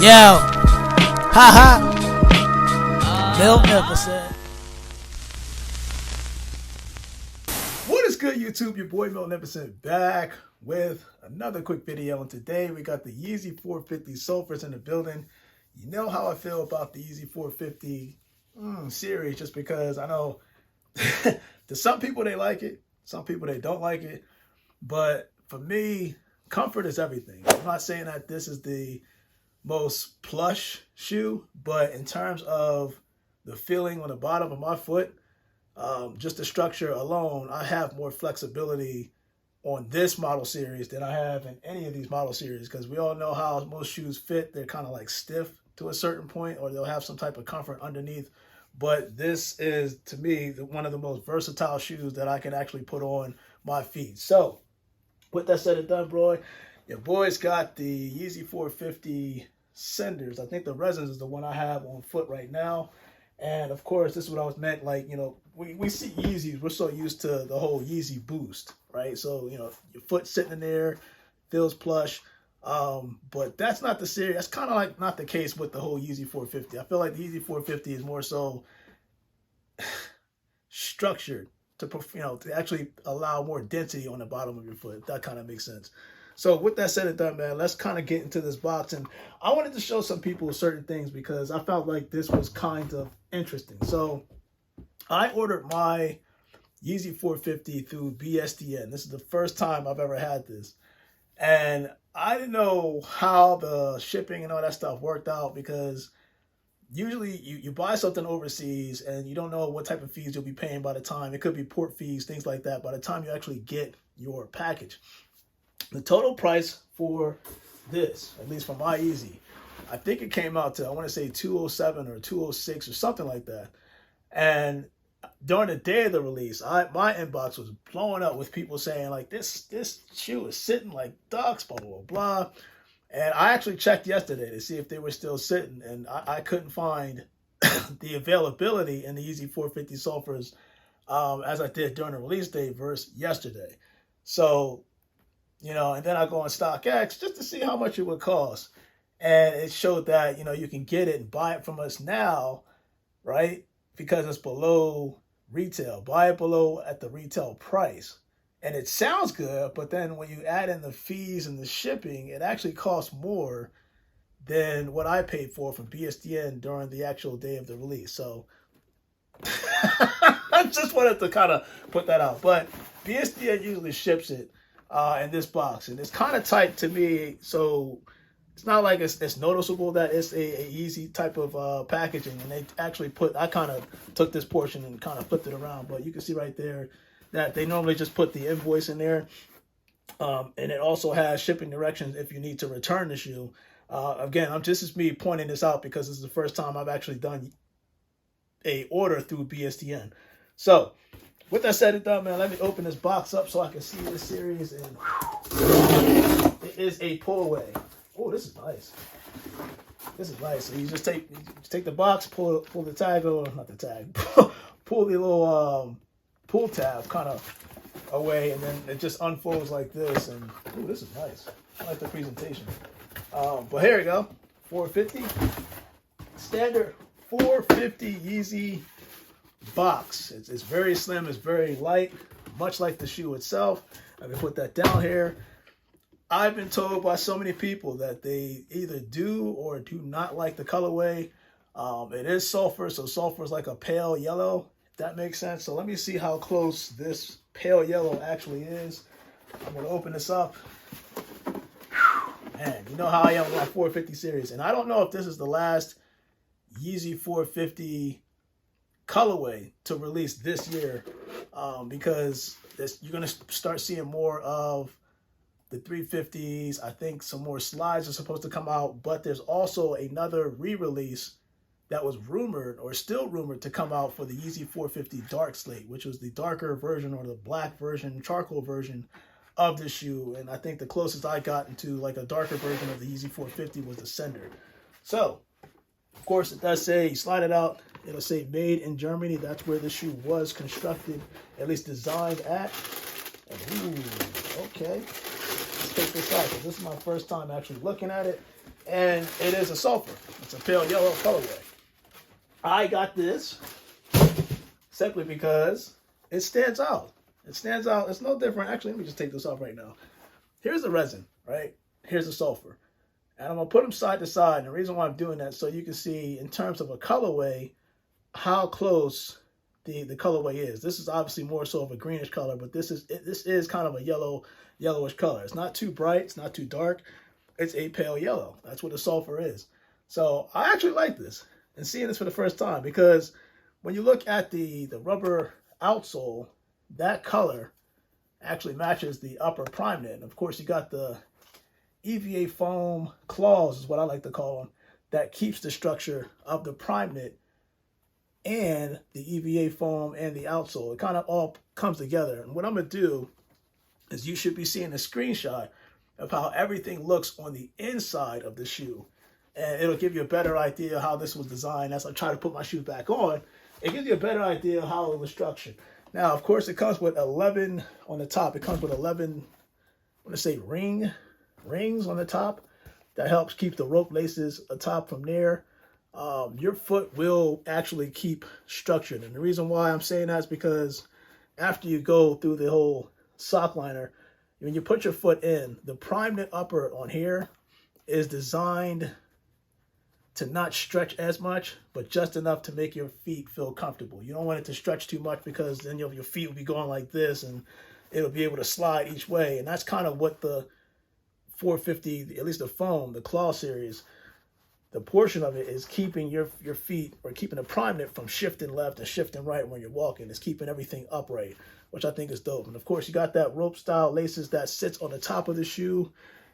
Yo, haha, never said. What is good, YouTube? Your boy Never back with another quick video. And today we got the Yeezy 450 Sulfurs in the building. You know how I feel about the Yeezy 450 series, just because I know to some people they like it, some people they don't like it. But for me, comfort is everything. I'm not saying that this is the most plush shoe, but in terms of the feeling on the bottom of my foot, just the structure alone, I have more flexibility on this model series than I have in any of these model series, because we all know how most shoes fit. They're kind of like stiff to a certain point, or they'll have some type of comfort underneath. But this is, to me, one of the most versatile shoes that I can actually put on my feet. So with that said and done, bro, your boy's got the Yeezy 450 Cinders. I think the Resins is the one I have on foot right now. And of course, this is what I was meant, like, you know, we see Yeezys, we're so used to the whole Yeezy boost, right? So, you know, your foot sitting in there, feels plush. But that's not the series. That's kind of like not the case with the whole Yeezy 450. I feel like the Yeezy 450 is more so structured to, you know, to actually allow more density on the bottom of your foot, if that kind of makes sense. So with that said and done, man, let's kind of get into this box. And I wanted to show some people certain things because I felt like this was kind of interesting. So I ordered my Yeezy 450 through BSDN. This is the first time I've ever had this. And I didn't know how the shipping and all that stuff worked out, because usually you buy something overseas and you don't know what type of fees you'll be paying by the time. It could be port fees, things like that, by the time you actually get your package. The total price for this, at least for my Yeezy, I think it came out to, I want to say $207 or $206 or something like that. And during the day of the release, my inbox was blowing up with people saying, like, this shoe is sitting like ducks, blah, blah, blah, blah. And I actually checked yesterday to see if they were still sitting, and I couldn't find the availability in the Yeezy 450 Sulfurs as I did during the release day versus yesterday. So, you know, and then I go on StockX just to see how much it would cost. And it showed that, you know, you can get it and buy it from us now, right? Because it's below retail. Buy it below at the retail price. And it sounds good, but then when you add in the fees and the shipping, it actually costs more than what I paid for from BSDN during the actual day of the release. So I just wanted to kind of put that out. But BSDN usually ships it in this box, and it's kind of tight to me, so it's not like it's noticeable that it's a easy type of packaging. And they actually I kind of took this portion and kind of flipped it around, but you can see right there that they normally just put the invoice in there, and it also has shipping directions if you need to return the shoe. Again, this is me pointing this out because this is the first time I've actually done a order through BSDN. So with that said and done, man, let me open this box up so I can see this series. And it is a pull away. Oh, this is nice. This is nice. So you just take the box, pull the tag, or not the tag, pull the little pull tab kind of away, and then it just unfolds like this. And ooh, this is nice. I like the presentation. But here we go. 450 standard 450 Yeezy box. It's very slim, it's very light, much like the shoe itself. I can put that down here. I've been told by so many people that they either do or do not like the colorway. It is sulfur, so sulfur is like a pale yellow, if that makes sense. So let me see how close this pale yellow actually is. I'm going to open this up. Man, you know how I am with my 450 series. And I don't know if this is the last Yeezy 450 colorway to release this year, because you're going to start seeing more of the 350s. I think some more slides are supposed to come out, but there's also another re-release that was rumored, or still rumored, to come out for the Yeezy 450 Dark Slate, which was the darker version, or the black version, charcoal version of the shoe. And I think the closest I got into like a darker version of the Yeezy 450 was the Cinder. So of course, it does say, you slide it out, it'll say made in Germany. That's where the shoe was constructed, at least designed at. And ooh, okay. Let's take this out, because this is my first time actually looking at it. and it is a sulfur. It's a pale yellow colorway. I got this simply because it stands out. It stands out. It's no different. Actually, let me just take this off right now. Here's the resin, right? Here's the sulfur. And I'm going to put them side to side. And the reason why I'm doing that, so you can see in terms of a colorway, how close the colorway is. This is obviously more so of a greenish color, but this is kind of a yellowish color. It's not too bright. It's not too dark. It's a pale yellow. That's what the sulfur is. So I actually like this and seeing this for the first time, because when you look at the rubber outsole, that color actually matches the upper prime knit. And of course, you got the EVA foam claws, is what I like to call them, that keeps the structure of the prime knit and the EVA foam and the outsole. It kind of all comes together. And what I'm going to do is, you should be seeing a screenshot of how everything looks on the inside of the shoe. And it'll give you a better idea how this was designed. As I try to put my shoe back on, it gives you a better idea of how it was structured. Now, of course, it comes with 11 on the top. It comes with 11, I want to say rings on the top. That helps keep the rope laces atop from there. Your foot will actually keep structured. And the reason why I'm saying that is because after you go through the whole sock liner, when you put your foot in, the prime knit upper on here is designed to not stretch as much, but just enough to make your feet feel comfortable. You don't want it to stretch too much, because then your feet will be going like this and it'll be able to slide each way. And that's kind of what the 450, at least the foam, the claw series, the portion of it is keeping your feet, or keeping the prime knit from shifting left and shifting right when you're walking. It's keeping everything upright, which I think is dope. And of course, you got that rope style laces that sits on the top of the shoe.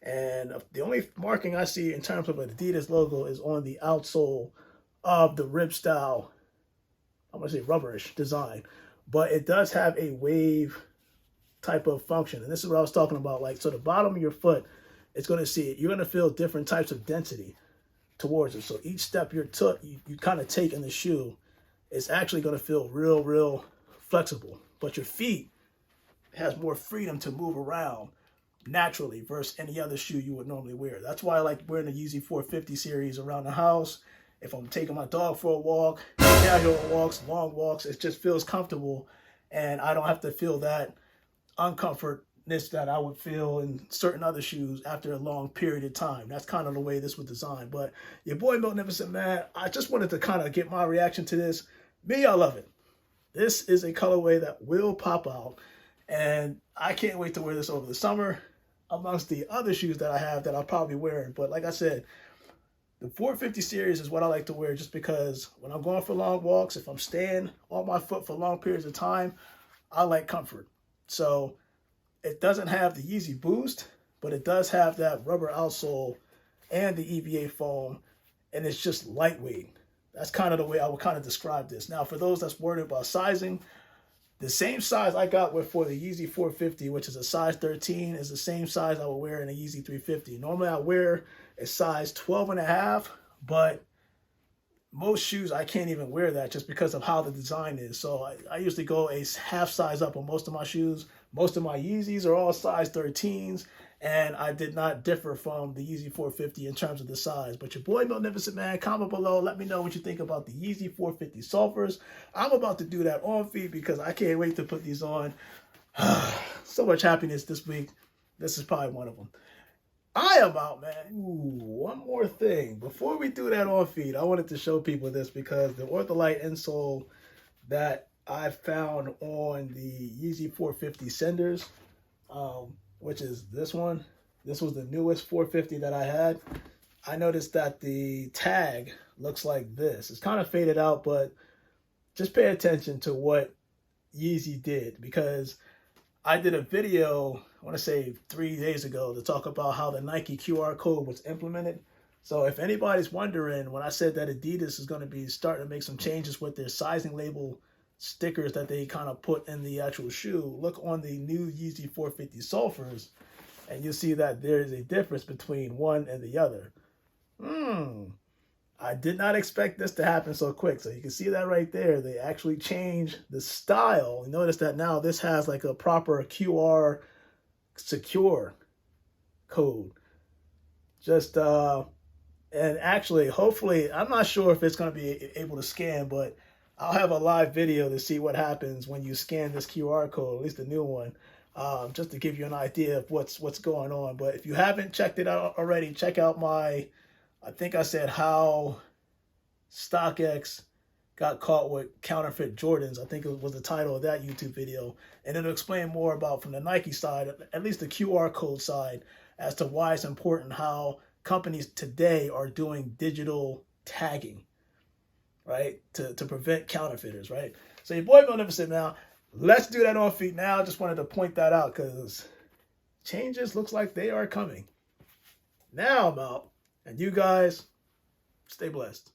And the only marking I see in terms of an Adidas logo is on the outsole of the rib style, I'm going to say rubberish design. But it does have a wave type of function. And this is what I was talking about. Like, so the bottom of your foot, it's going to see it. You're going to feel different types of density towards it. So each step you kind of take in the shoe is actually going to feel real flexible. But your feet has more freedom to move around naturally versus any other shoe you would normally wear. That's why I like wearing the Yeezy 450 series around the house. If I'm taking my dog for a walk, casual walks, long walks, it just feels comfortable, and I don't have to feel that uncomfortness that I would feel in certain other shoes after a long period of time. That's kind of the way this was designed. But your boy Magnificent Man, I just wanted to kind of get my reaction to this. Me, I love it. This is a colorway that will pop out, and I can't wait to wear this over the summer amongst the other shoes that I have that I'll probably wear. But like I said, the 450 series is what I like to wear, just because when I'm going for long walks, if I'm staying on my foot for long periods of time, I like comfort. So it doesn't have the Yeezy boost, but it does have that rubber outsole and the EVA foam, and it's just lightweight. That's kind of the way I would kind of describe this. Now, for those that's worried about sizing, the same size I got for the Yeezy 450, which is a size 13, is the same size I would wear in a Yeezy 350. Normally I wear a size 12.5, but most shoes I can't even wear that just because of how the design is. So I usually go a half size up on most of my shoes. Most of my Yeezys are all size 13s, and I did not differ from the Yeezy 450 in terms of the size. But your boy Magnificent Man, comment below. Let me know what you think about the Yeezy 450 Sulfurs. I'm about to do that on feet because I can't wait to put these on. So much happiness this week. This is probably one of them. I am out, man. Ooh, one more thing. Before we do that on feet, I wanted to show people this, because the Ortholite insole that I found on the Yeezy 450 Senders, which is this one. This was the newest 450 that I had. I noticed that the tag looks like this. It's kind of faded out, but just pay attention to what Yeezy did, because I did a video, I want to say 3 days ago, to talk about how the Nike QR code was implemented. So if anybody's wondering, when I said that Adidas is going to be starting to make some changes with their sizing label stickers that they kind of put in the actual shoe, look on the new Yeezy 450 Sulfurs, and you'll see that there is a difference between one and the other. I did not expect this to happen so quick. So you can see that right there. They actually changed the style. Notice that now this has like a proper QR secure code. Just And actually, hopefully, I'm not sure if it's going to be able to scan, but I'll have a live video to see what happens when you scan this QR code, at least the new one, just to give you an idea of what's going on. But if you haven't checked it out already, check out I think I said how StockX got caught with counterfeit Jordans. I think it was the title of that YouTube video. And it'll explain more about, from the Nike side, at least the QR code side, as to why it's important how companies today are doing digital tagging, right? To prevent counterfeiters, right? So your boy Magnificent now. Let's do that on feet now. Just wanted to point that out because changes looks like they are coming. Now I'm out. And you guys, stay blessed.